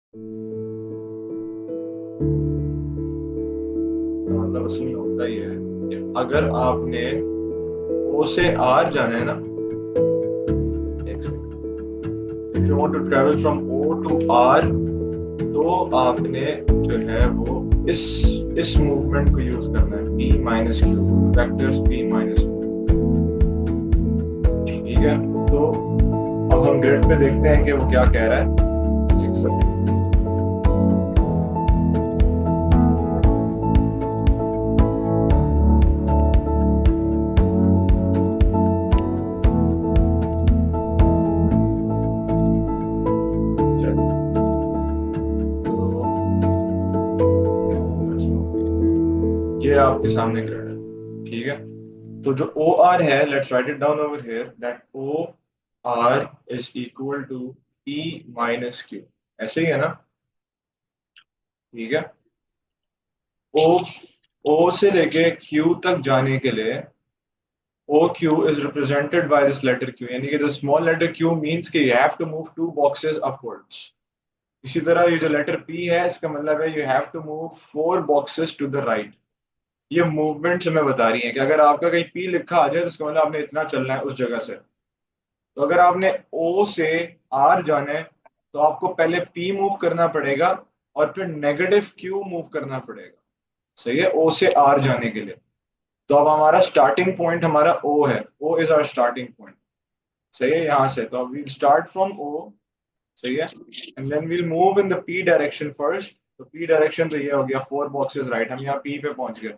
मतलब असल में होता ही है कि अगर आपने ओ से आर जाना है ना, एक second, if you want to travel from O to R, तो आपने जो है वो इस मूवमेंट को यूज करना है, P minus Q, vectors P minus Q. ठीक है, तो अब हम ग्रिड पे देखते हैं कि वो क्या कह रहा है। एक सेकंड। तो ये आपके सामने ग्रिड है, ठीक है। तो जो ओ आर है, let's write it down over here, that O R is equal to P minus Q. ऐसे ही है ना? ठीक है। ओ ओ से लेके क्यू तक जाने के लिए O Q is represented by this letter Q, यानी कि the small letter Q means कि you have to move to boxes upwards. इसी तरह ये जो लेटर पी है, इसका मतलब है you have to move four boxes to the right. ये मूवमेंट्स हमें बता रही है कि अगर आपका कहीं पी लिखा आ जाए तो इसका मतलब आपने इतना चलना है उस जगह से। तो अगर आपने ओ से आर जाना है, तो आपको पहले पी मूव करना पड़ेगा और फिर नेगेटिव क्यू मूव करना पड़ेगा। सही है, ओ से आर जाने के लिए। तो अब हमारा स्टार्टिंग पॉइंट हमारा ओ है, O is our starting point. सही है, यहाँ से तो वील स्टार्ट फ्रॉम ओ। सही है, and then we'll move in the P direction first. तो पी डायरेक्शन तो ये हो गया फोर बॉक्सेस राइट, हम यहाँ पी पे पहुंच गए।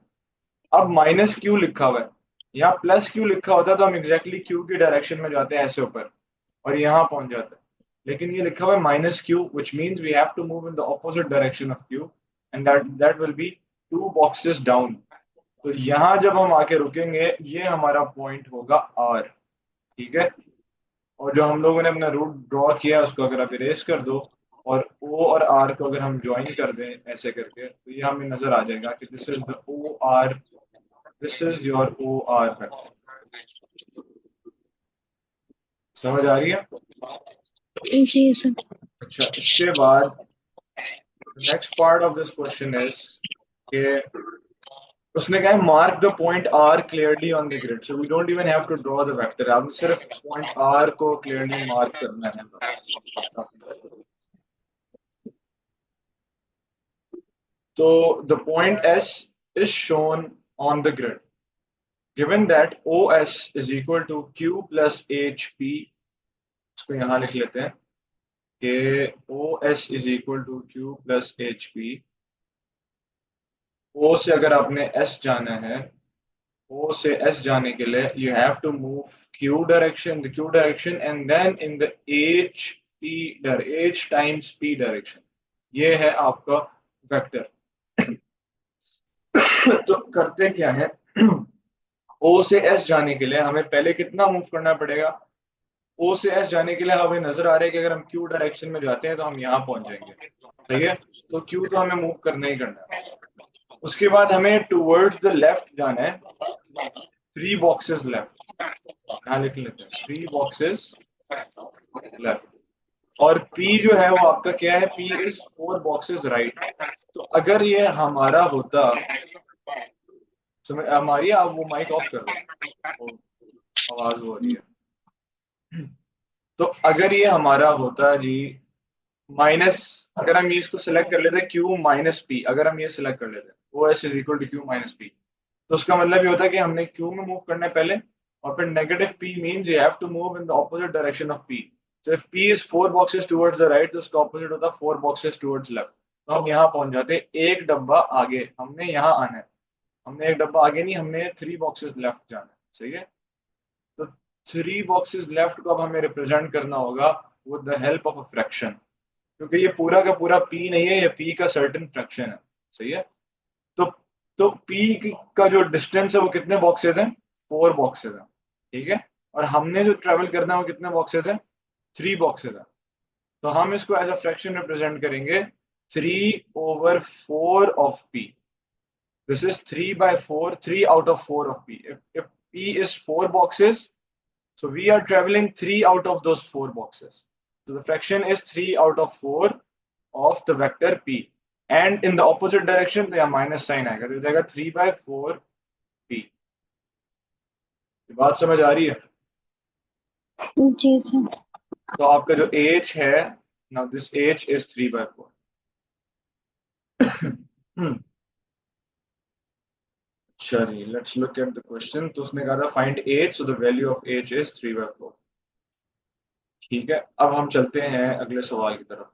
अब माइनस क्यू लिखा हुआ है, यहाँ प्लस क्यू लिखा होता है तो हम एग्जैक्टली क्यू की डायरेक्शन में जाते हैं ऐसे ऊपर और यहाँ पहुंच जाते हैं। लेकिन ये लिखा हुआ है minus Q, which means we have to move in the opposite direction of Q, and that will be two boxes down. तो यहाँ जब हम आके रुकेंगे, ये हमारा पॉइंट होगा आर। ठीक है, और जो हम लोगों ने अपना रूट ड्रॉ किया उसको अगर आप इरेज कर दो और ओ और आर को अगर हम ज्वाइन कर दें ऐसे करके, तो ये हमें नजर आ जाएगा कि this is the O R, this is your O R vector. समझ आ रही है? जी सर। अच्छा, इसके बाद next part of this question is कि उसने कहा है mark the point R clearly on the grid, so we don't even have to draw the vector, आप सिर्फ पॉइंट आर को क्लियरली मार्क करना है बस। तो the point S is shown on the grid given that OS is equal to Q plus HP। इसको यहां लिख लेते हैं कि OS is equal to Q plus HP। O से अगर आपने S जाना है, O से S जाने के लिए you have to move Q direction, the Q direction, and then in the H times P direction। ये है आपका वेक्टर। तो करते क्या है, O से S जाने के लिए हमें पहले कितना मूव करना पड़ेगा? ओ से एस जाने के लिए हमें नजर आ रहा है कि अगर हम क्यू डायरेक्शन में जाते हैं तो हम यहाँ पहुंच जाएंगे। सही है, तो क्यू तो हमें मूव करना ही करना है। उसके बाद हमें टूवर्ड्स द लेफ्ट जाना है, थ्री बॉक्सेस लेफ्ट। यहाँ लिख लेते हैं थ्री बॉक्सेस लेफ्ट। और पी जो है वो आपका क्या है, P is four boxes right. तो अगर ये हमारा होता, समझ हमारी, आप वो माइक ऑफ कर दो, वो आवाज हो रही है। तो अगर ये हमारा होता जी माइनस, अगर हम ये इसको सिलेक्ट कर लेते क्यू माइनस पी, अगर हम ये सिलेक्ट कर लेते O S is equal to Q minus P, तो उसका मतलब ये होता है कि हमने क्यू में मूव करना है पहले, और फिर negative P means you have to move in the opposite direction of P. So if P is four boxes towards the right, तो उसका ऑपोजिट होता है फोर बॉक्सेस टुवर्ड्स लेफ्ट। तो हम यहाँ पहुंच जाते हैं एक डब्बा आगे, हमने यहाँ आना है। हमने एक डब्बा आगे नहीं, हमने थ्री बॉक्सेस लेफ्ट जाना है। सही है, तो थ्री बॉक्सेस लेफ्ट को अब हमें रिप्रेजेंट करना होगा with the help of a fraction, क्योंकि ये पूरा का पूरा पी नहीं है, ये पी का सर्टेन फ्रैक्शन है। सही है, तो पी का जो डिस्टेंस है वो कितने बॉक्सेस हैं? फोर बॉक्सेस हैं। ठीक है, और हमने जो ट्रेवल करना है वो कितने बॉक्सेस हैं? थ्री बॉक्सेस हैं। तो हम इसको एज अ फ्रैक्शन रिप्रेजेंट करेंगे, three over four of P. This is three by four, three out of four of P. if p is four boxes, so we are traveling three out of those four boxes. So the fraction is 3 out of 4, of the vector P and in the opposite direction, तो यहाँ minus sign आएगा, तो हो जाएगा 3/4 P. बात समझ आ रही है? जी सर। तो आपका जो एच है, नाउ दिस एच इज 3/4। चलिए let's look at the question. तो उसने कहा था find H, so the value of H is 3/4। ठीक है, अब हम चलते हैं अगले सवाल की तरफ।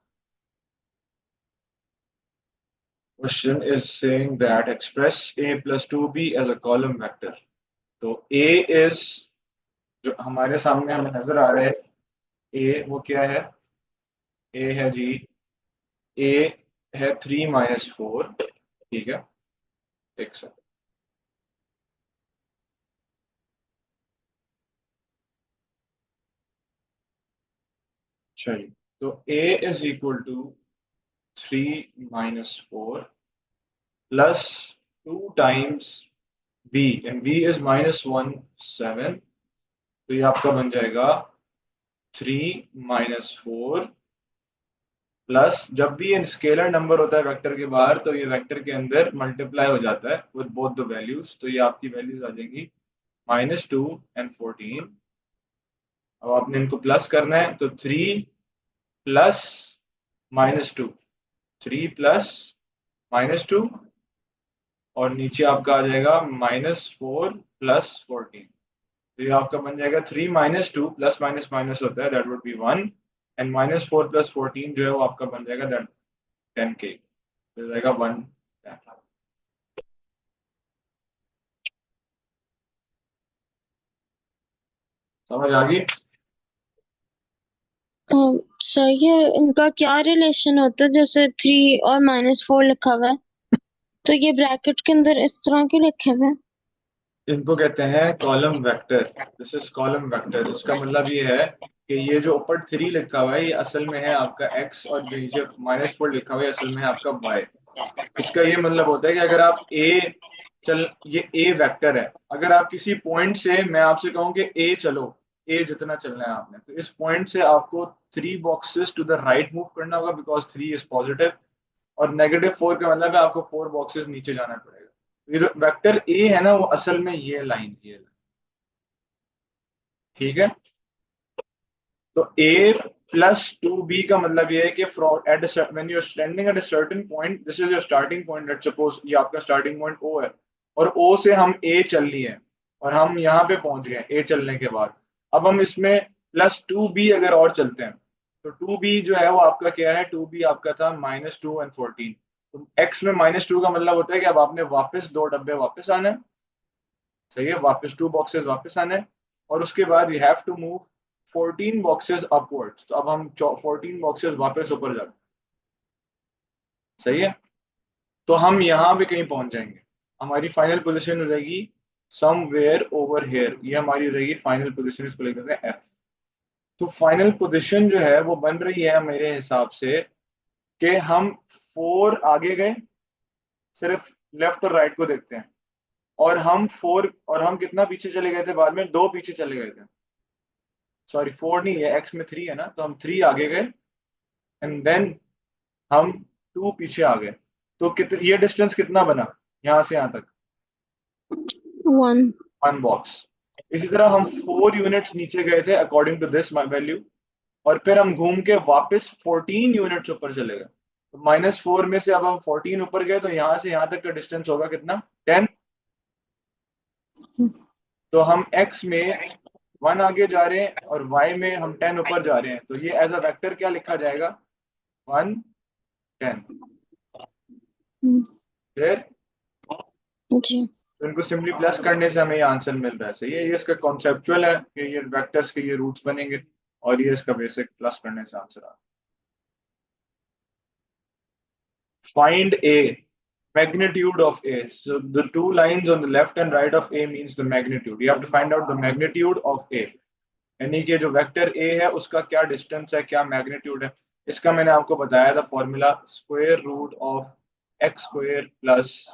Question is saying that express a plus 2b as a column vector. तो a इज, जो हमारे सामने हमें नजर आ रहा है, a वो क्या है? a है जी, a है 3 - 4। ठीक है, एक सेकंड। चलिए, तो a is equal to 3 - 4 plus 2 times b, and b is -1 7। तो ये आपका बन जाएगा 3 - 4 प्लस, जब भी ये स्केलर नंबर होता है वेक्टर के बाहर, तो ये वेक्टर के अंदर मल्टीप्लाई हो जाता है विद बोथ द वैल्यूज, तो ये आपकी वैल्यूज आ जाएंगी -2 और 14। अब आपने इनको प्लस करना है, तो 3 + -2, 3 + -2, और नीचे आपका आ जाएगा -4 + 14। तो ये आपका बन जाएगा 3 - 2, प्लस माइनस माइनस होता है, दैट वुड बी 1, एंड -4 + 14 जो है वो आपका बन जाएगा दैट 10K, हो जाएगा 1। समझ आ गई? सर ये इनका क्या रिलेशन होता है, जैसे 3 और -4 लिखा हुआ है, तो ये ब्रैकेट के अंदर इस तरह के लिखे हुए हैं? इनको कहते हैं column vector. This is column vector. इसका मतलब ये है कि ये जो ऊपर 3 लिखा हुआ है ये असल में है आपका x, और जो नीचे -4 लिखा हुआ है असल में है आपका y। इसका ये मतलब होता है कि अगर आप ये a वेक्टर है, अगर आप किसी पॉइंट से, मैं आपसे कहूँ कि a चलो, a जितना चलना है आपने, तो इस पॉइंट से आपको 3 boxes to the right move करना होगा, बिकॉज 3 इज पॉजिटिव, और -4 का मतलब है आपको 4 बॉक्सेस नीचे जाना पड़ेगा। तो ये जो वेक्टर ए है ना, वो असल में ये लाइन। ठीक है, तो a + 2b का मतलब ये है कि from at when you are standing at a certain point, this is your starting point, let's suppose ये आपका स्टार्टिंग पॉइंट o है, और o से हम a चल लिए हैं, और हम यहाँ पे पहुंच गए a चलने के बाद। अब हम इसमें +2b अगर और चलते हैं, तो 2b जो है वो आपका क्या है? 2b आपका था -2 और 14। तो x में -2 का मतलब होता है कि अब आपने वापस 2 डब्बे वापस आना है। सही है, वापस 2 बॉक्सेस वापस आने हैं, और उसके बाद you have to move 14 boxes upwards. तो अब हम 14 बॉक्सेस वापस ऊपर जाते हैं। सही है, तो हम यहाँ पे कहीं पहुंच जाएंगे। हमारी फाइनल पोजीशन हो जाएगी समवेयर ओवर हेयर, ये हमारी रहेगी फाइनल पोजीशन, इसको लिख देते हैं एफ। तो फाइनल पोजीशन जो है वो बन रही है मेरे हिसाब से कि हम 4 आगे गए, सिर्फ लेफ्ट और राइट को देखते हैं, और हम कितना पीछे चले गए थे? बाद में 2 पीछे चले गए थे। सॉरी, 4 नहीं है, एक्स में 3 है ना, तो हम 3 आगे गए, एंड देन हम 2 पीछे आ गए। तो ये डिस्टेंस कितना बना यहाँ से यहाँ तक? 1। 1 बॉक्स। इसी तरह हम 4 यूनिट्स नीचे गए थे अकॉर्डिंग टू दिस वैल्यू, और फिर हम घूम के वापस 14 यूनिट्स ऊपर चले गए। तो -4 में से अब हम 14 ऊपर गए, तो यहाँ से यहाँ तक का डिस्टेंस होगा कितना? 10। तो हम x में 1 आगे जा रहे हैं, और y में हम 10 ऊपर जा रहे हैं, तो ये एज अ वेक्टर क्या लिखा जाएगा? 1 10। फिर जी। तो इनको सिंपली प्लस करने से हमें ये आंसर मिल रहा है। सही है, ये इसका कॉन्सेप्चुअल है कि ये वेक्टर्स के ये रूट्स बनेंगे, और ये इसका बेसिक प्लस करने से आंसर आ। Find a magnitude of a, so the two lines on the left and right of a means the magnitude. You have to find out the magnitude of a, यानी कि जो vector a है उसका क्या distance है, क्या magnitude है। इसका मैंने आपको बताया था फॉर्मूला, √(x² +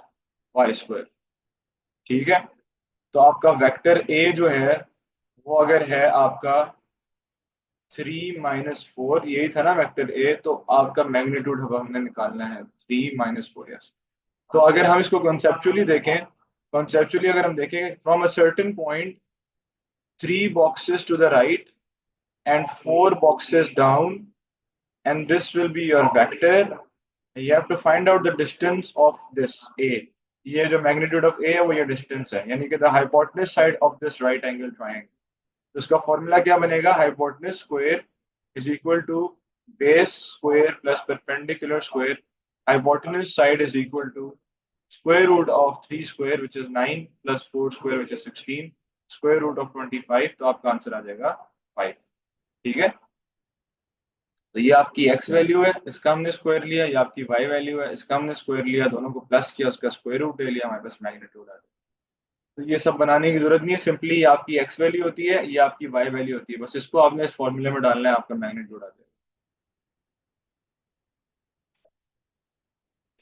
y²। ठीक है, तो आपका वेक्टर a जो है वो अगर है आपका 3 - 4, यही था ना वेक्टर ए, तो आपका मैग्नीट्यूड अब हमने निकालना है 3 - 4, यस। तो अगर हम इसको कॉन्सेप्चुअली देखें, कॉन्सेप्चुअली अगर हम देखें from a certain point, 3 boxes to the right and 4 boxes down, and this will be your vector. You have to find out the distance of this a, ये जो magnitude of a है वो ये distance है, यानी कि the hypotenuse side of this right angle triangle। तो इसका फॉर्मूला क्या बनेगा, hypotenuse square is equal to base square plus perpendicular square, hypotenuse side is equal to square root of 3 square which is 9 plus 4 square which is 16, square root of 25, तो आपका answer आ जाएगा 5। ठीक है, तो ये आपकी x वैल्यू है, इसका हमने स्क्वायर लिया, ये आपकी y वैल्यू है, इसका हमने स्क्वायर लिया, दोनों को प्लस किया, उसका स्क्वायर रूट ले लिया, हमारे पास मैग्नीट्यूड आ गया। तो ये सब बनाने की जरूरत नहीं है, सिंपली ये आपकी x वैल्यू होती है, ये आपकी y वैल्यू होती है, बस इसको आपने इस फॉर्मूले में डालना है, आपका मैग्नीट्यूड आ जाएगा।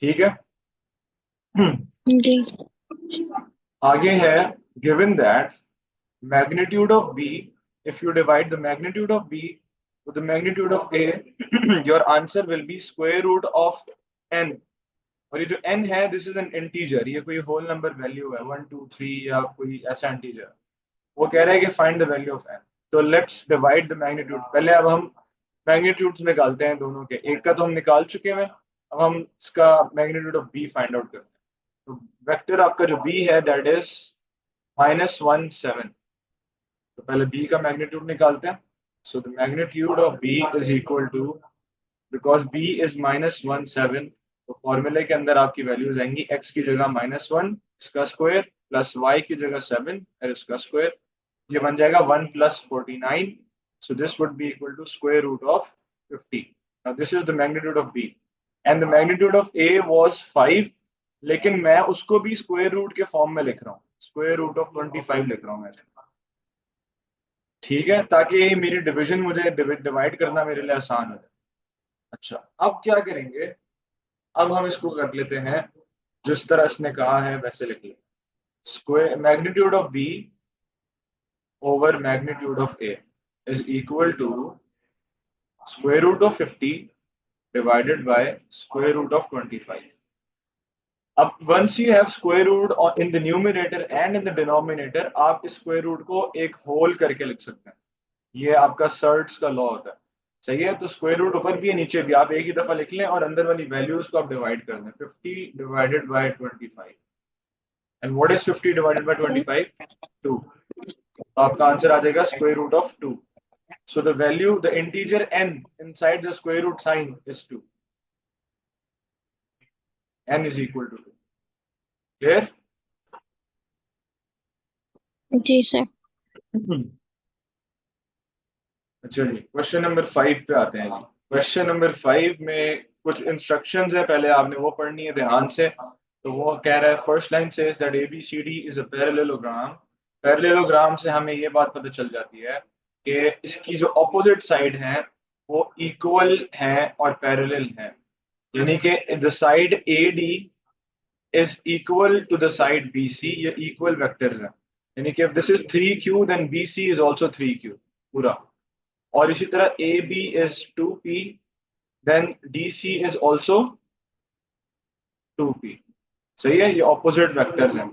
ठीक है। जी। आगे है, given that magnitude of b, if you divide the magnitude of b with the magnitude of a, your answer will be square root of n। और ये जो n है, दिस इज एन इंटीजर, ये कोई होल नंबर वैल्यू है 1 2 3 या कोई ऐसा इंटीजर। वो कह रहा है कि find the value of n। तो लेट्स डिवाइड द मैग्नीट्यूड, पहले अब हम मैग्नीट्यूड्स निकालते हैं दोनों के, एक का तो हम निकाल चुके हैं, अब हम इसका magnitude of b find out करते हैं। तो वेक्टर आपका जो b है दैट इज -1 7। तो पहले b का मैग्नीट्यूड निकालते हैं। So the magnitude of b is equal to, because b is -1 7, तो फॉर्मूले के अंदर आपकी वैल्यूज आएंगी, x की जगह -1 इसका स्क्वायर प्लस y की जगह 7 और इसका स्क्वायर, ये बन जाएगा 1 + 49। So this would be equal to square root of 50। Now this is the magnitude of b and the magnitude of a was 5, लेकिन मैं उसको भी स्क्वायर रूट के फॉर्म में लिख रहा हूँ, स्क्वायर रूट ऑफ 25 लिख रहा हूँ मैं। ठीक है, ताकि मेरी डिवीजन, मुझे डिवाइड करना मेरे लिए आसान हो जाए। अच्छा, अब क्या करेंगे, अब हम इसको कर लेते हैं जिस तरह इसने कहा है वैसे लिख लें, square magnitude of B over magnitude of A is equal to square root of 50 divided by square root of 25। अब once you have square root in the numerator and in the denominator, आप इस square root को एक whole करके लिख सकते हैं, ये आपका सर्ट्स का लॉ होता है। सही है, तो स्क्वायर रूट ऊपर भी है नीचे भी, आप एक ही दफा लिख लें और अंदर वाली वैल्यूज को आप डिवाइड कर दें, 50 divided by 25। And what is 50 divided by 25? 2। तो आपका आंसर आ जाएगा square root of 2। So the value, the integer n inside the square root sign is 2, n is equal to 2। Clear? जी सर। अच्छा जी, क्वेश्चन नंबर 5 पे आते हैं जी। क्वेश्चन नंबर 5 में कुछ इंस्ट्रक्शंस है, पहले आपने वो पढ़नी है ध्यान से। तो वो कह रहा है, first line says that ABCD is a parallelogram. Parallelogram से हमें ये बात पता चल जाती है कि इसकी जो ऑपोजिट साइड हैं वो इक्वल हैं और पैरेलल हैं, यानी कि the side AD is equal to the side BC, ये इक्वल वेक्टर्स हैं, यानी कि if this is 3Q then BC is also 3Q पूरा। और इसी तरह AB is 2P, then DC is also 2P। सही है, ये ऑपोजिट वेक्टर्स हैं।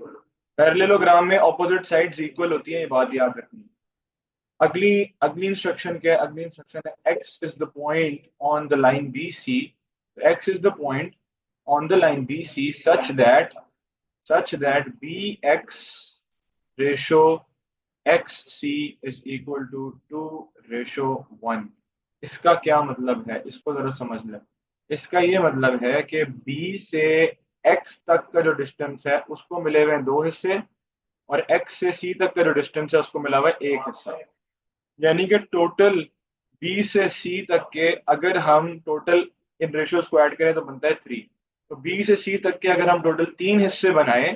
पैरेललोग्राम में ऑपोजिट साइड्स इक्वल होती हैं, ये बात याद रखनी है। अगली अगली इंस्ट्रक्शन क्या है, अगली इंस्ट्रक्शन है X is the point on the line BC, X is the point on the line BC such that BX ratio XC is equal to 2:1। इसका क्या मतलब है, इसको जरा समझ लें। इसका ये मतलब है कि B से X तक का जो डिस्टेंस है उसको मिले हुए हैं दो हिस्से, और X से C तक का जो डिस्टेंस है उसको मिला हुआ है एक हिस्सा, यानी कि टोटल B से C तक के अगर हम टोटल इन रेशियोज को ऐड करें तो बनता है 3। तो B से C तक के अगर हम टोटल 3 हिस्से बनाए,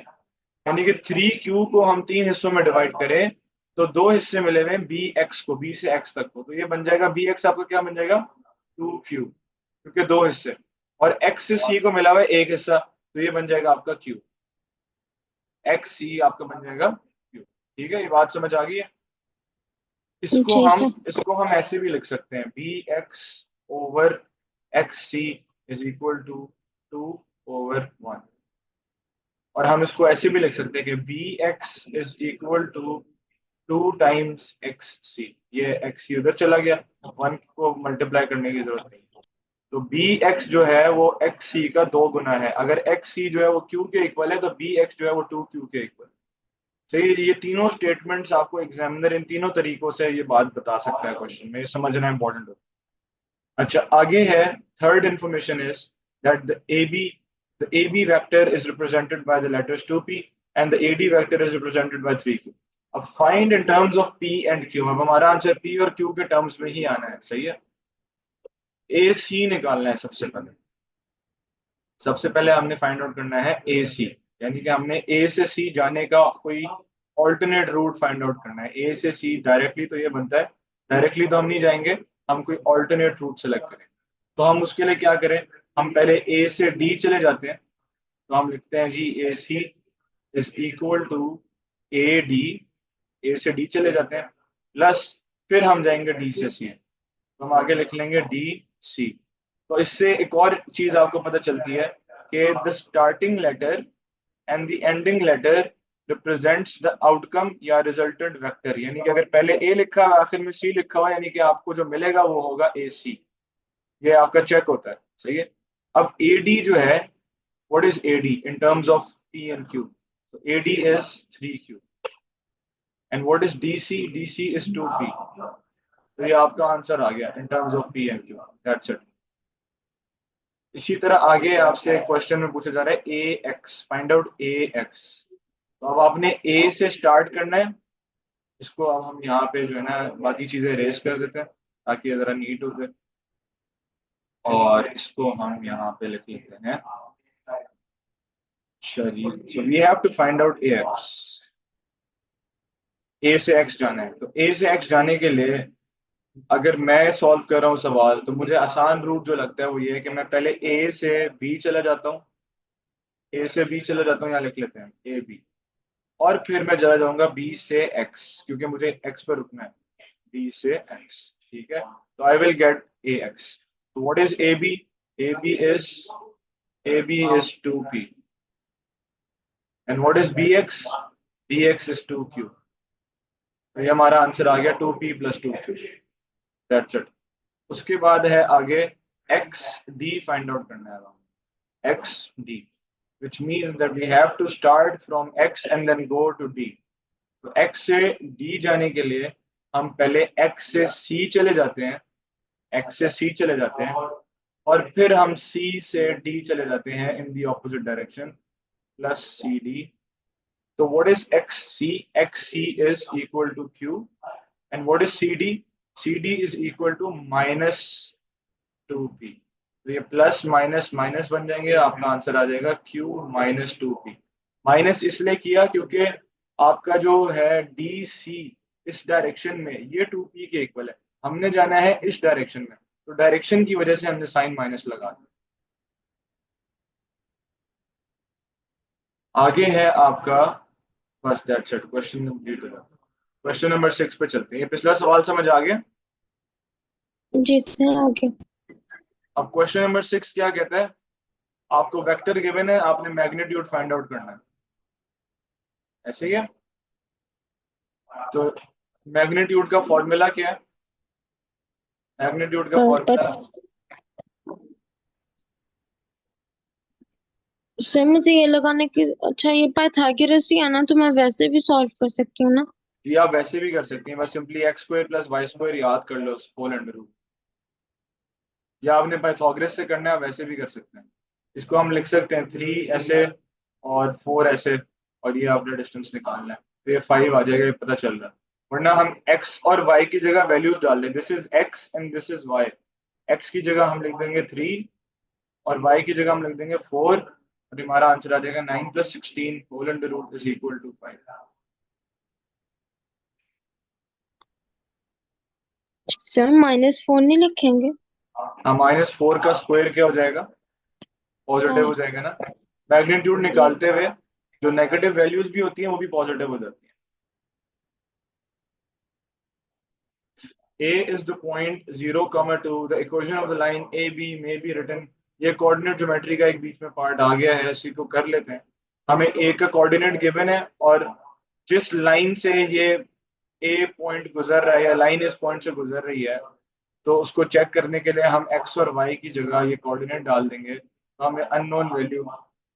यानी कि 3Q को हम 3 हिस्सों में डिवाइड करें, तो दो हिस्से मिले हुए हैं BX को, B से X तक को, तो ये बन जाएगा BX आपका क्या बन जाएगा 2Q, क्योंकि दो हिस्से, और X से C को मिला हुआ है एक हिस्सा, तो ये बन जाएगा आपका Q, XC आपका बन जाएगा Q। ठीक है, ये बात समझ आ गई है? जी सर। इसको हम ऐसे भी लिख सकते हैं, B X over X C is equal to 2/1। और हम इसको ऐसे भी लिख सकते हैं कि B X is equal to 2 times X C. ये एक्स सी उधर चला गया, 1 को मल्टीप्लाई करने की जरूरत नहीं। तो बी एक्स जो है वो एक्स सी का 2 गुना है। अगर एक्स सी जो है वो क्यू के इक्वल है तो बी एक्स जो है वो 2 क्यू के इक्वल। सही, ये तीनों स्टेटमेंट्स आपको एग्जामिनर इन तीनों तरीकों से ये बात बता सकता है क्वेश्चन में, ये समझना इंपॉर्टेंट है। अच्छा, आगे है, third information is that the A B vector is represented by the letters 2p and the A D vector is represented by 3q। अब find in terms of p and q। अब हमारा आंसर p और q के terms में ही आना है, सही है। ए सी निकालना है सबसे पहले। सबसे पहले हमने फाइंड आउट करना है ए सी, यानी कि हमने ए से सी जाने का कोई ऑल्टरनेट रूट फाइंड आउट करना है। ए से सी डायरेक्टली तो ये बनता है, डायरेक्टली तो हम नहीं जाएंगे, हम कोई ऑल्टरनेट रूट सेलेक्ट करें। तो हम उसके लिए क्या करें, हम पहले ए से डी चले जाते हैं। तो हम लिखते हैं G A C is equal to A D. A से डी चले जाते हैं, प्लस फिर हम जाएंगे डी से सी, तो हम आगे लिख लेंगे डी सी। तो इससे एक और चीज आपको पता चलती है कि the starting letter and the ending letter represents the outcome या रिजल्टेंट वेक्टर। यानी कि अगर पहले ए लिखा हुआ आखिर में सी लिखा हुआ, यानी कि आपको जो मिलेगा वो होगा ए सी। ये आपका चेक होता है, सही है। अब ए डी जो है, what is A D in terms of P and Q? तो A D is 3q। And what is D C? D C is 2p। तो ये आपका आंसर आ गया in terms of P and Q, that's it. इसी तरह आगे आपसे क्वेश्चन में पूछा जा रहा है ए x, find out A X. तो अब आपने ए से स्टार्ट करना है। इसको अब हम यहाँ पे जो है ना बाकी चीजें रेस कर देते हैं ताकि ये जरा नीट हो जाए। और इसको हम यहाँ पे लिख लेते हैं, चलिए। So we have to find out A X. A से एक्स जाना है, तो ए से एक्स जाने के लिए अगर मैं सॉल्व कर रहा हूँ सवाल, तो मुझे आसान रूट जो लगता है वो ये है कि मैं पहले ए से बी चला जाता हूँ। ए से बी चला जाता हूँ, यहाँ लिख लेते हैं ए बी। और फिर मैं चला जाऊंगा बी से एक्स, क्योंकि मुझे एक्स पर रुकना है। बी से एक्स, ठीक है। तो I will get A X. तो what is A B? A B is two P. And what is B X? B X is 2q। तो ये हमारा आंसर आ गया 2p plus 2q, that's it. उसके बाद है आगे एक्स डी फाइंड आउट करना है, x D, which means that we have to start from x and then go to d। तो x से d जाने के लिए हम पहले x से c चले जाते हैं, x से c चले जाते हैं, और फिर हम c से d चले जाते हैं in the opposite direction, plus C D. तो what is X C? X C is equal to q। And what is C D? C D is equal to -2p। तो ये प्लस माइनस माइनस बन जाएंगे, आपका answer आ जाएगा q -2p। Minus इसलिए किया क्योंकि आपका जो है डी सी इस डायरेक्शन में ये 2p के इक्वल है, हमने जाना है इस डायरेक्शन में, तो डायरेक्शन की वजह से हमने साइन माइनस लगा दिया। आगे है आपका, बस दैट्स इट, क्वेश्चन कंप्लीट हो जाता है। क्वेश्चन नंबर 6 पे चलते हैं। ये पिछला सवाल समझ आ गया? जी सर, ओके। अब क्वेश्चन नंबर 6 क्या कहता है? आपको वेक्टर गिवन है, आपने मैग्नीट्यूड फाइंड आउट करना है, ऐसे ही है। तो मैग्नीट्यूड का फॉर्मूला क्या है? मैग्नीट्यूड का पर फॉर्मूला, सर मुझे ये लगाने की, अच्छा ये पाइथागोरस ही है ना, तो मैं वैसे भी सॉल्व कर सकती हूँ ना। जी आप वैसे भी कर सकती हैं, बस simply X square plus Y square याद कर लो, होल अंडर रूट। या आपने पाइथागोरस से करना है, वैसे भी कर सकते हैं। इसको हम लिख सकते हैं 3 ऐसे और 4 ऐसे, और ये आपने डिस्टेंस निकालना है, तो ये 5 आ जाएगा, ये पता चल रहा है। वरना हम x और y की जगह वैल्यूज डाल दें, this is x and this is y। x की जगह हम लिख देंगे 3 और y की जगह हम लिख देंगे 4, और हमारा आंसर आ जाएगा 9 + 16 whole under root is equal to 5। Sir -4 नहीं लिखेंगे? हाँ, -4 का स्क्वायर क्या हो जाएगा? पॉजिटिव हाँ। हो जाएगा ना। मैग्नीट्यूड निकालते हुए जो नेगेटिव वैल्यूज भी होती हैं वो भी पॉजिटिव हो जाती हैं। A is the point 0, 2. The equation of the line AB may be written. ये कोऑर्डिनेट ज्योमेट्री का एक बीच में पार्ट आ गया है, इसी को कर लेते हैं। हमें A का कोऑर्डिनेट गिवन है और जिस लाइन से ये A पॉइंट गुजर रहा है या लाइन इस पॉइंट से गुजर रही है, तो उसको चेक करने के लिए हम x और y की जगह ये कोऑर्डिनेट डाल देंगे, तो हमें अननोन वैल्यू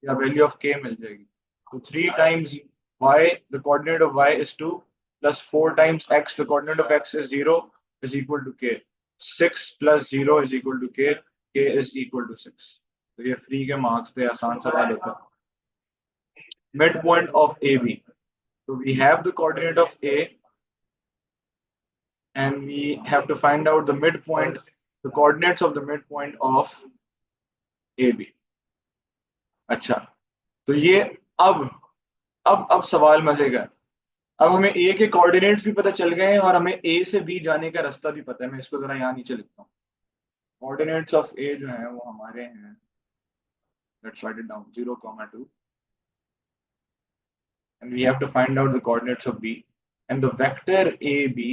या वैल्यू ऑफ k मिल जाएगी। तो 3 times y, the coordinate of y is 2, plus 4 times x, the coordinate of x is 0, is equal to k. 6 plus 0 is equal to k. k is equal to 6. तो ये free के marks थे, आसान सवाल होता है। Midpoint of A B, तो we have the coordinate of a and we have to find out the midpoint, the coordinates of the midpoint of AB. अच्छा, तो ये अब सवाल मजे का। अब हमें ए के कोऑर्डिनेट्स भी पता चल गए हैं और हमें ए से बी जाने का रास्ता भी पता है। मैं इसको जरा यहाँ नीचे लिखता हूँ। कोऑर्डिनेट्स ऑफ ए जो है वो हमारे हैं, let's write it down, 0, 2, and we have to find out the coordinates of b, and the vector AB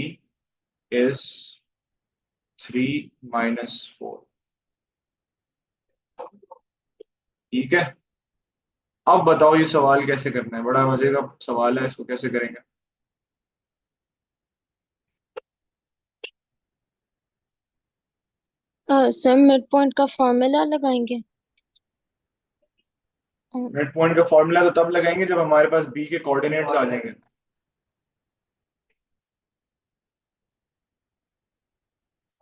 is 3 minus 4। ठीक है, अब बताओ ये सवाल कैसे करना है। बड़ा मजे का सवाल है, इसको कैसे करेंगे। सर मिड पॉइंट का फॉर्मूला लगाएंगे। मिड पॉइंट का फॉर्मूला तो तब लगाएंगे जब हमारे पास बी के कोऑर्डिनेट्स आ जाएंगे।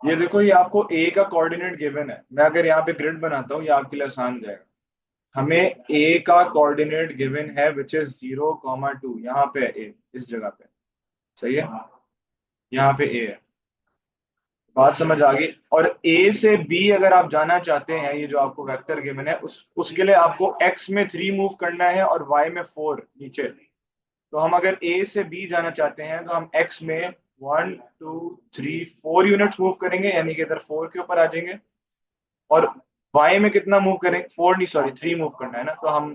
ये देखो, ये आपको ए का कोऑर्डिनेट गिवन है। मैं अगर यहाँ पे ग्रिड बनाता हूँ, ये आपके लिए आसान हो जाएगा। हमें ए का कोऑर्डिनेट गिवन है विच इज 0, 2। यहाँ पे है ए, इस जगह पे। सही है, यहाँ पे ए है। बात समझ आ गई। और ए से बी अगर आप जाना चाहते हैं, ये जो आपको वेक्टर गिवन है, उसके लिए आपको एक्स में 3 मूव करना है और वाई में 4 नीचे। तो हम अगर ए से बी जाना चाहते हैं तो हम एक्स में 1, 2, 3, 4 यूनिट्स मूव करेंगे, यानी कि इधर 4 के ऊपर आ जाएंगे। और वाई में कितना मूव करेंगे, 4 नहीं सॉरी 3 मूव करना है ना, तो हम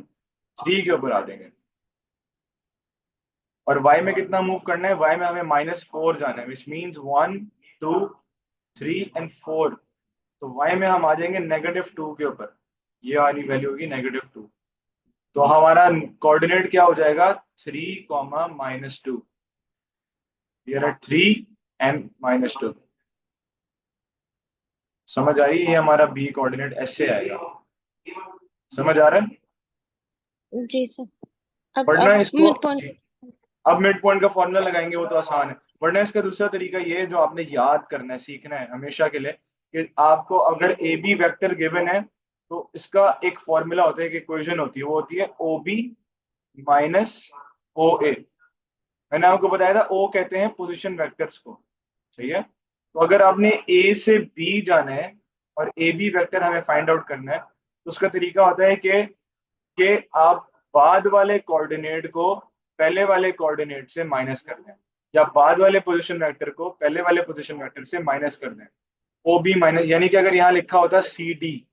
3 के ऊपर आ जाएंगे। और वाई में कितना मूव करना है, वाई में हमें -4 जाना है, विच मीन्स 1, 2, 3 एंड 4। तो y में हम आ जाएंगे -2 के ऊपर। ये वाली वैल्यू होगी -2। तो हमारा कोऑर्डिनेट क्या हो जाएगा, 3, -2। Here at 3 and -2। समझ आई? ये हमारा बी कोऑर्डिनेट ऐसे आएगा। समझ आ रहा है? जी सर। वरना अब इसको मिड पॉइंट। जी, अब मिड पॉइंट का फॉर्मूला लगाएंगे, वो तो आसान है। वरना इसका दूसरा तरीका ये है, जो आपने याद करना है, सीखना है हमेशा के लिए, कि आपको अगर ए बी वेक्टर गिवन है तो इसका एक फॉर्मूला होता है, एक इक्वेशन होती है, वो होती है ओ बी माइनस ओ ए। मैंने आपको बताया था ओ कहते हैं पोजीशन वेक्टर्स को। सही है, तो अगर आपने ए से बी जाना है और ए बी वेक्टर हमें फाइंड आउट करना है, तो उसका तरीका होता है कि आप बाद वाले कोऑर्डिनेट को पहले वाले कोऑर्डिनेट से माइनस कर दें, या बाद वाले पोजीशन वेक्टर को पहले वाले पोजीशन वेक्टर से माइनस कर दें। ओ बी माइनस, यानी कि अगर यहाँ लिखा होता सी डी,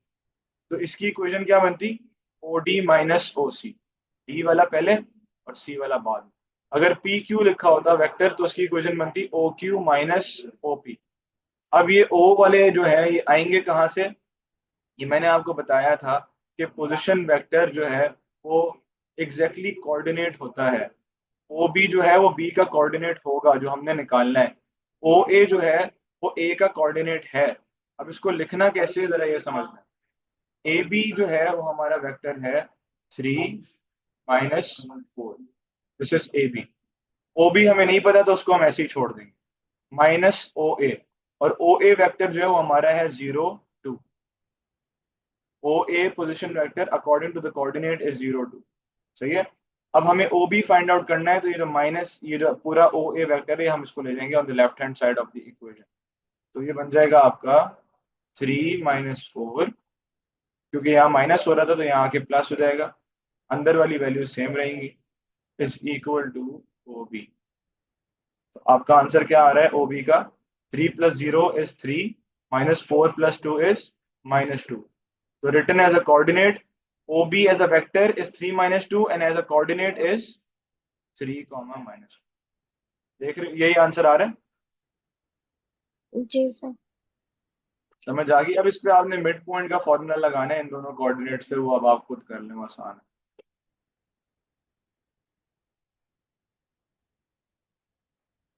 तो इसकी इक्वेशन क्या बनती, ओ डी माइनस ओ सी। डी वाला पहले और सी वाला बाद में। अगर पी क्यू लिखा होता वेक्टर, तो उसकी इक्वेशन बनती O Q minus O P. अब ये ओ वाले जो है ये आएंगे कहाँ से, ये मैंने आपको बताया था कि पोजीशन वेक्टर जो है वो एग्जैक्टली कोऑर्डिनेट होता है। ओ बी जो है वो बी का कोऑर्डिनेट होगा जो हमने निकालना है। ओ ए जो है वो ए का कोऑर्डिनेट है। अब इसको लिखना कैसे है, जरा ये समझना। ए बी जो है वो हमारा वेक्टर है 3 -4। This is A B. O B हमें नहीं पता तो उसको हम ऐसे ही छोड़ देंगे, माइनस ओ ए। और ओ ए वेक्टर जो है वो हमारा है 0, 2। O A position vector according to the coordinate is 0, 2। सही है। अब हमें ओ बी फाइंड आउट करना है, तो ये जो माइनस, ये जो पूरा ओ ए वेक्टर है, हम इसको ले जाएंगे on the left hand side of the equation. तो ये बन जाएगा आपका 3 -4, क्योंकि यहाँ माइनस हो रहा था तो यहाँ आके प्लस हो जाएगा, अंदर वाली वैल्यू सेम रहेंगी, is equal to O B. तो आपका आंसर क्या आ रहा है ओ बी का, 3 + 0 is 3, -4 + 2 is -2। So written as a coordinate, OB as a vector is 3 -2 and as a coordinate is 3, -2। देख रहे, यही आंसर आ रहा है। जी सर। समझ आ गई? अब इस पे आपने मिड पॉइंट का फॉर्मूला लगाना है इन दोनों कोऑर्डिनेट्स पे, वो अब आप खुद कर लें, वो आसान है।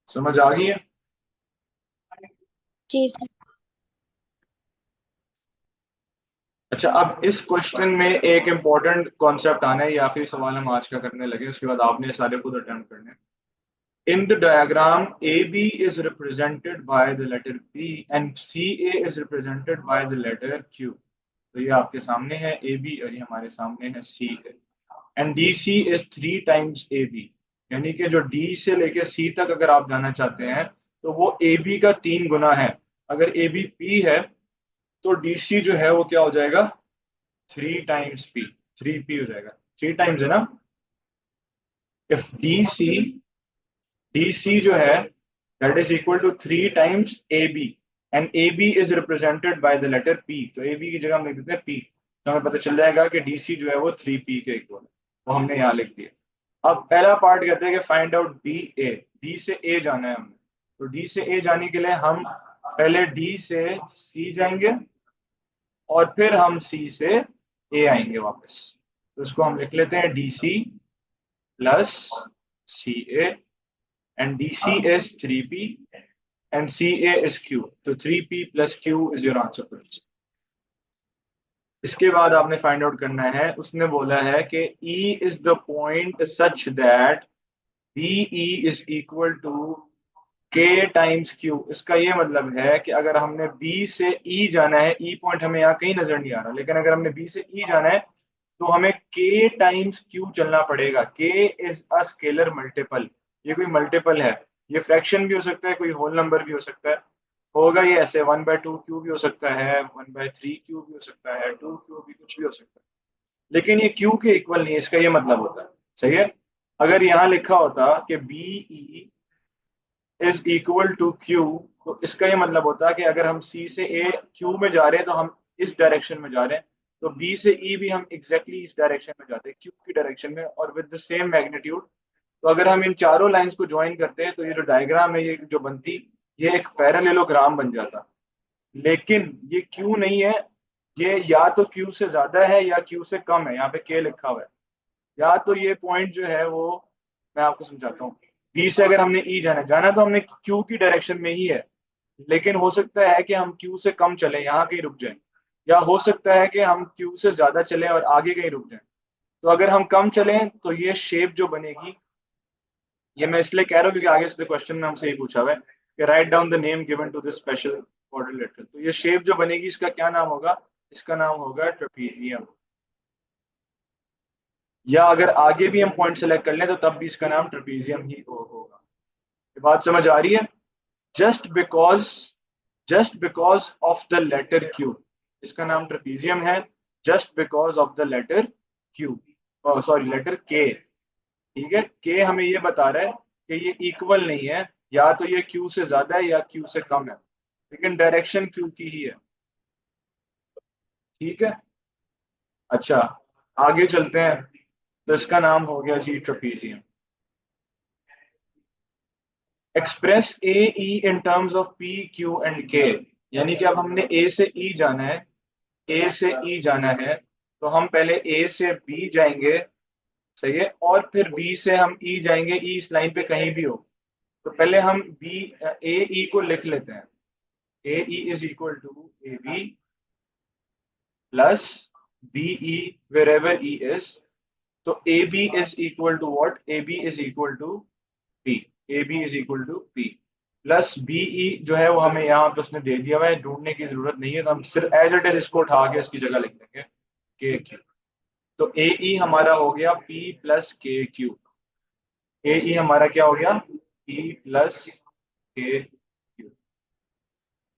समझ आ गई है? जी सर। अच्छा, अब इस क्वेश्चन में एक इंपॉर्टेंट कॉन्सेप्ट आना है, ये आखिरी सवाल हम आज का करने लगे, उसके बाद आपने सारे खुद अटेम्प्ट करने हैं। In the diagram, AB is represented by the letter P and CA is represented by the letter Q. तो ये आपके सामने है AB और ये हमारे सामने है CA. And DC is 3 times AB. यानी कि जो D से लेके C तक अगर आप जाना चाहते हैं तो वो AB का 3 गुना है। अगर AB P है तो DC जो है वो क्या हो जाएगा? 3 times P, 3P हो जाएगा। 3 टाइम्स है ना? इफ DC जो है that is equal to 3 times AB and AB is represented by the letter P, तो AB की जगह हम लिख देते हैं P, तो हमें पता चल जाएगा कि DC जो है वो 3P के इक्वल है, वो हमने यहाँ लिख दिया। अब पहला पार्ट कहते हैं कि फाइंड आउट DA, D से A जाना है हमने, तो D से A जाने के लिए हम पहले D से C जाएंगे और फिर हम C से A आएंगे वापस, तो इसको हम लिख लेते हैं DC plus CA and DC is 3P and CA is Q, तो 3P plus Q is your answer for this। इसके बाद आपने फाइंड आउट करना है, उसने बोला है कि E is the point such that BE is equal to K times Q। इसका ये मतलब है कि अगर हमने B से E जाना है, E पॉइंट हमें यहाँ कहीं नजर नहीं आ रहा, लेकिन अगर हमने B से E जाना है तो हमें K टाइम्स Q चलना पड़ेगा। K is a scalar multiple, ये कोई मल्टीपल है, ये फ्रैक्शन भी हो सकता है, कोई होल नंबर भी हो सकता है, होगा ये ऐसे 1/2 क्यू भी हो सकता है, 1/3 क्यू भी हो सकता है, 2 क्यू भी, कुछ भी हो सकता है, लेकिन ये क्यू के इक्वल नहीं है, इसका ये मतलब होता है। सही है? अगर यहाँ लिखा होता कि B E is equal to Q, तो इसका ये मतलब होता है कि अगर हम सी से ए क्यू में जा रहे हैं तो हम इस डायरेक्शन में जा रहे हैं, तो बी से ई भी हम एग्जैक्टली इस डायरेक्शन में जाते हैं, क्यू की डायरेक्शन में, और विद द सेम मैग्नीट्यूड। तो अगर हम इन चारों लाइंस को ज्वाइन करते हैं तो ये जो डायग्राम है, ये जो बनती, ये एक पैरेललोग्राम बन जाता। लेकिन ये क्यू नहीं है, ये या तो क्यू से ज्यादा है या क्यू से कम है, यहाँ पे के लिखा हुआ है। या तो ये पॉइंट जो है वो, मैं आपको समझाता हूँ, बी से अगर हमने ई जाना जाना तो हमने क्यू की डायरेक्शन में ही है, लेकिन हो सकता है कि हम क्यू से कम चले, यहाँ कहीं रुक जाएं, या हो सकता है कि हम क्यू से ज्यादा चले और आगे कहीं रुक जाएं। तो अगर हम कम चलें तो ये शेप जो बनेगी, ये मैं इसलिए कह रहा हूँ क्योंकि आगे से क्वेश्चन में हमसे ही पूछा हुआ है कि write down the name given to this special quadrilateral, तो ये शेप जो बनेगी इसका क्या नाम होगा? इसका नाम होगा ट्रेपीजियम। या अगर आगे भी हम पॉइंट सेलेक्ट कर लें तो तब भी इसका नाम ट्रेपीजियम ही होगा। ये बात समझ आ रही है? Just because, just because of the letter Q, इसका नाम ट्रेपीजियम है, just because of the letter Q, sorry letter K. ठीक है, के हमें ये बता रहा है कि ये इक्वल नहीं है, या तो ये क्यू से ज्यादा है या क्यू से कम है, लेकिन डायरेक्शन क्यू की ही है। ठीक है? अच्छा, आगे चलते हैं, तो इसका नाम हो गया जी trapezium. Express A E in terms of P Q and K, यानी कि अब हमने ए से ई जाना है, ए से ई जाना है, तो हम पहले ए से बी जाएंगे, सही है, और फिर बी से हम ई जाएंगे, ई इस लाइन पे कहीं भी हो, तो पहले हम बी ए ई को लिख लेते हैं। A E is equal to A B plus B E where ever E is, तो A B is equal to what? A B is equal to P, A B is equal to P plus B E जो है वो हमें यहाँ पे उसने दे दिया हुआ है, ढूंढने की जरूरत नहीं है, तो हम सिर्फ एज इट इज इसको उठा के इसकी जगह लिख देंगे के क्यू। तो ए ई हमारा हो गया P plus K Q, A E हमारा क्या हो गया? P plus K Q.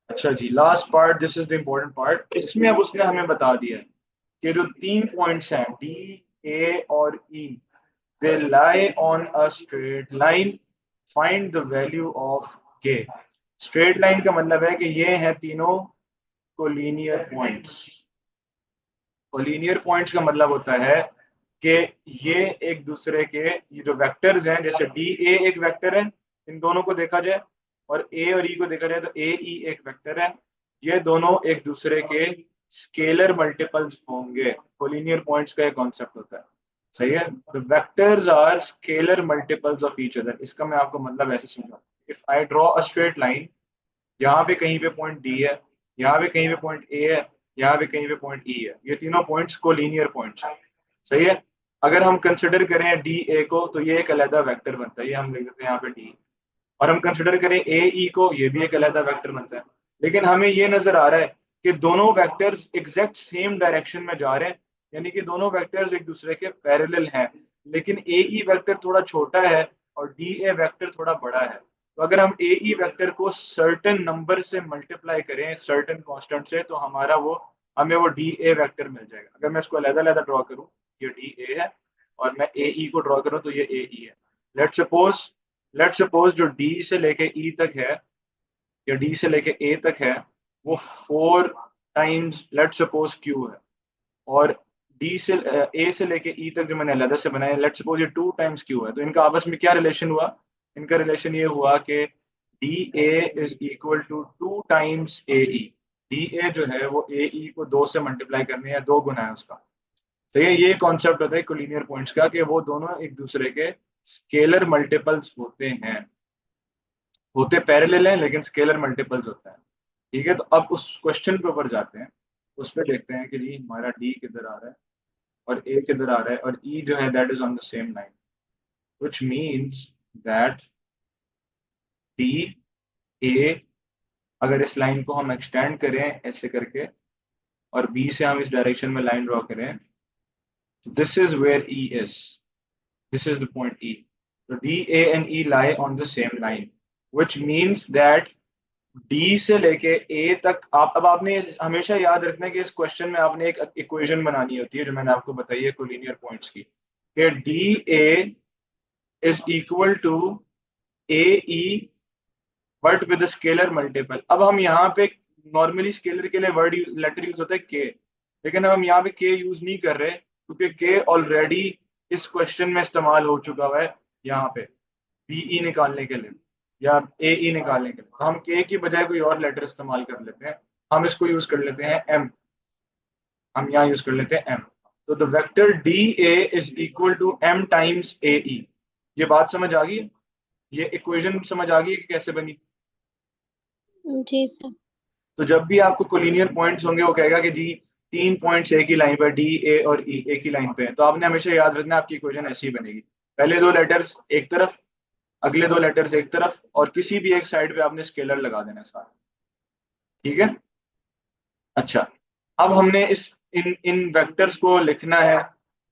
अच्छा जी, last part, this is the important part, इसमें अब उसने हमें बता दिया है कि जो 3 पॉइंट्स हैं डी, ए और E, they lie on a straight line, find the value of K. Straight line का मतलब है कि ये हैं तीनों कोलिनियर पॉइंट्स। कोलिनियर पॉइंट्स का मतलब होता है कि ये एक दूसरे के, ये जो वेक्टर्स हैं, जैसे डी ए एक वेक्टर है, इन दोनों को देखा जाए, और ए और ई को देखा जाए तो ए ई एक वेक्टर है, ये दोनों एक दूसरे के स्केलर मल्टीपल्स होंगे। कोलिनियर पॉइंट्स का एक कॉन्सेप्ट होता है, सही है। The vectors are scalar multiples of each other. इसका मैं आपको मतलब ऐसे समझाऊं, if I draw a straight line, यहाँ पे कहीं पे पॉइंट डी है, यहाँ पे कहीं पे पॉइंट ए है, यहाँ पे कहीं पे पॉइंट ई है, ये तीनों पॉइंट्स कोलिनियर पॉइंट्स हैं, सही है। अगर हम कंसिडर करें डी ए को तो ये एक अलग वेक्टर बनता है, ये हम लिख देते हैं यहाँ पे डी। और हम कंसिडर करें ए ई को, ये भी एक अलग वेक्टर बनता है। लेकिन हमें ये नजर आ रहा है कि दोनों वेक्टर्स एग्जैक्ट सेम डायरेक्शन में जा रहे हैं, यानी कि दोनों वेक्टर्स एक दूसरे के पैरेलल हैं। लेकिन ए ई वेक्टर थोड़ा छोटा है और डी ए वेक्टर थोड़ा बड़ा है। तो अगर हम ए ई वेक्टर को सर्टेन नंबर से मल्टीप्लाई करें, सर्टेन कांस्टेंट से, तो हमें वो डी ए वेक्टर मिल जाएगा। अगर मैं इसको अलग-अलग ड्रॉ करूं, ये डी ए है, और मैं ए ई को ड्रॉ करूं तो ये ए ई है। लेट सपोज लेट सपोज जो डी से लेके ई तक है, या डी से लेके ए तक है, वो 4 टाइम्स लेट सपोज क्यू है। और डी से ए से लेके ई तक जो मैंने अलग से बनाया, लेट सपोज ये 2 टाइम्स क्यू है। तो इनका आपस में क्या रिलेशन हुआ? इनका रिलेशन ये हुआ कि D A is equal to 2 times A E. D A जो है वो ए ई को 2 से मल्टीप्लाई करने या 2 गुना है उसका। तो ये कॉन्सेप्ट होता है कोलिनियर पॉइंट्स का, कि वो दोनों एक दूसरे के स्केलर मल्टीपल्स होते हैं, होते पैरेलल हैं लेकिन स्केलर मल्टीपल्स होता है। ठीक है, तो अब उस क्वेश्चन पे ऊपर जाते हैं, उस पे देखते हैं कि जी हमारा डी किधर आ रहा है और ए किधर आ रहा है, और ई जो है that is on the same line, which means that D A, अगर इस लाइन को हम एक्सटेंड करें ऐसे करके, और बी से हम इस डायरेक्शन में लाइन ड्रॉ करें, this is where E is, this is the point E. तो D A and E lie on the same line, which means that D से लेके ए तक, आप अब आपने हमेशा याद रखना है कि इस क्वेश्चन में आपने एक इक्वेशन बनानी होती है, जो मैंने आपको बताई है कोलिनियर पॉइंट्स की, कि D A is equal to A E but with scalar multiple. अब हम यहाँ पे नॉर्मली स्केलर के लिए वर्ड लेटर यूज होता है के, लेकिन अब हम यहाँ पे के यूज नहीं कर रहे, क्योंकि के ऑलरेडी इस क्वेश्चन में इस्तेमाल हो चुका हुआ है यहाँ पे बीई निकालने के लिए या ए ई निकालने के लिए। तो हम के की बजाय कोई और लेटर इस्तेमाल कर लेते हैं, हम इसको यूज कर लेते हैं एम। हम यहाँ यूज कर लेते हैं एम। तो the vector D A is equal to M times A E. ये बात समझ आ गई? ये इक्वेशन समझ आ गई कि कैसे बनी? जी सर। तो जब भी आपको कोलिनियर पॉइंट्स होंगे, वो कहेगा कि जी 3 पॉइंट्स एक ही लाइन पर, डी ए और ई एक ही लाइन पे है, तो आपने हमेशा याद रखना आपकी इक्वेशन ऐसी ही बनेगी। पहले 2 लेटर्स एक तरफ, अगले 2 लेटर्स एक तरफ, और किसी भी एक साइड पे आपने स्केलर लगा देना है सारा। ठीक है, अच्छा। अब हमने इस इन इन वेक्टर्स को लिखना है।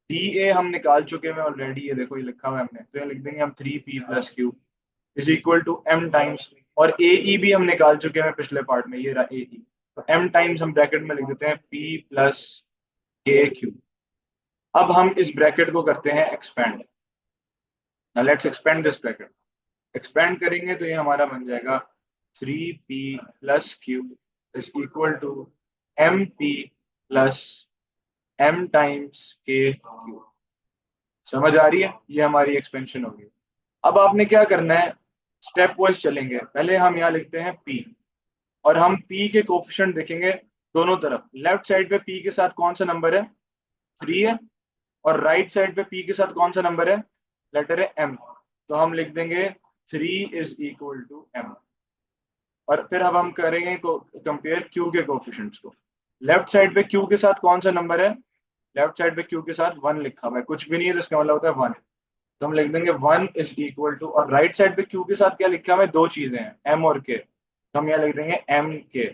डी ए हम निकाल चुके हैं ऑलरेडी, ये देखो ये लिखा हुआ है हमने, तो ये लिख देंगे हम 3p+q is equal to M times. और ए ई भी हम निकाल चुके हैं पिछले पार्ट में, ये रहा ए ई। तो एम टाइम्स हम ब्रैकेट में लिख देते हैं p+k q। अब हम इस ब्रैकेट को करते हैं expand. Let's expand this bracket. Expand करेंगे तो ये हमारा बन जाएगा 3p+q is equal to m p+m times k q। समझ आ रही है? ये हमारी एक्सपेंशन होगी। अब आपने क्या करना है, स्टेप वाइज चलेंगे। पहले हम यहाँ लिखते हैं p, और हम p के कोफिशिएंट देखेंगे दोनों तरफ। लेफ्ट साइड पे p के साथ कौन सा नंबर है? 3 है। और राइट साइड पे p के साथ कौन सा नंबर है? लेटर है m। तो हम लिख देंगे 3 इज इक्वल टू m। और फिर अब हम करेंगे कंपेयर q के कोफिशिएंट्स को। लेफ्ट साइड पे q के साथ कौन सा नंबर है? लेफ्ट साइड पे q के साथ 1 लिखा हुआ है, कुछ भी नहीं है तो इसका मतलब होता है 1। तो हम लिख देंगे 1 इज इक्वल टू, और राइट साइड पे q के साथ क्या लिखा हुआ है? 2 चीजें हैं, m और k। तो हम यहाँ लिख देंगे m k।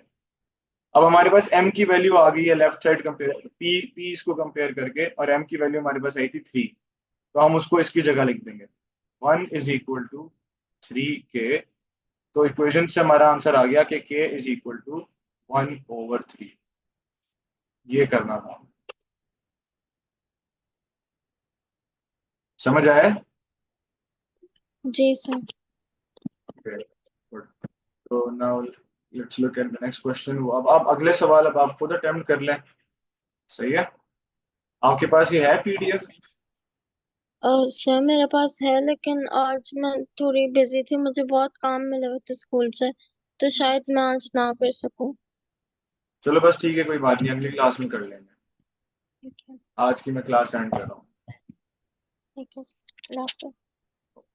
अब हमारे पास m की वैल्यू आ गई है लेफ्ट साइड कंपेयर p इसको कंपेयर करके, और m की वैल्यू हमारे पास आई थी 3। तो हम उसको इसकी जगह लिख देंगे 1 इज इक्वल टू 3k। तो इक्वेशन से हमारा आंसर आ गया कि k इज इक्वल टू 1/3। ये करना था। समझ आया? जी सर। Okay, good. तो now let's look at the next question. अब आप अगले सवाल अब आप खुद अटेम्प्ट कर लें, सही है? आपके पास ये है पीडीएफ? सर मेरे पास है, लेकिन आज मैं थोड़ी बिजी थी, मुझे बहुत काम मिले हुए थे स्कूल से, तो शायद मैं आज ना कर सकूं। चलो बस ठीक है, कोई बात नहीं, अगली क्लास में कर लेंगे। ठीक है। आज की मैं क्लास एंड कर रहा हूँ। ठीक है सर, अल्लाह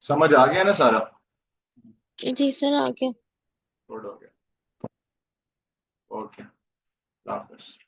समझ आ गया ना सारा? हाफिज। जी सर, आ गया। गुड हो गया। ओके, अल्लाह हाफिज़।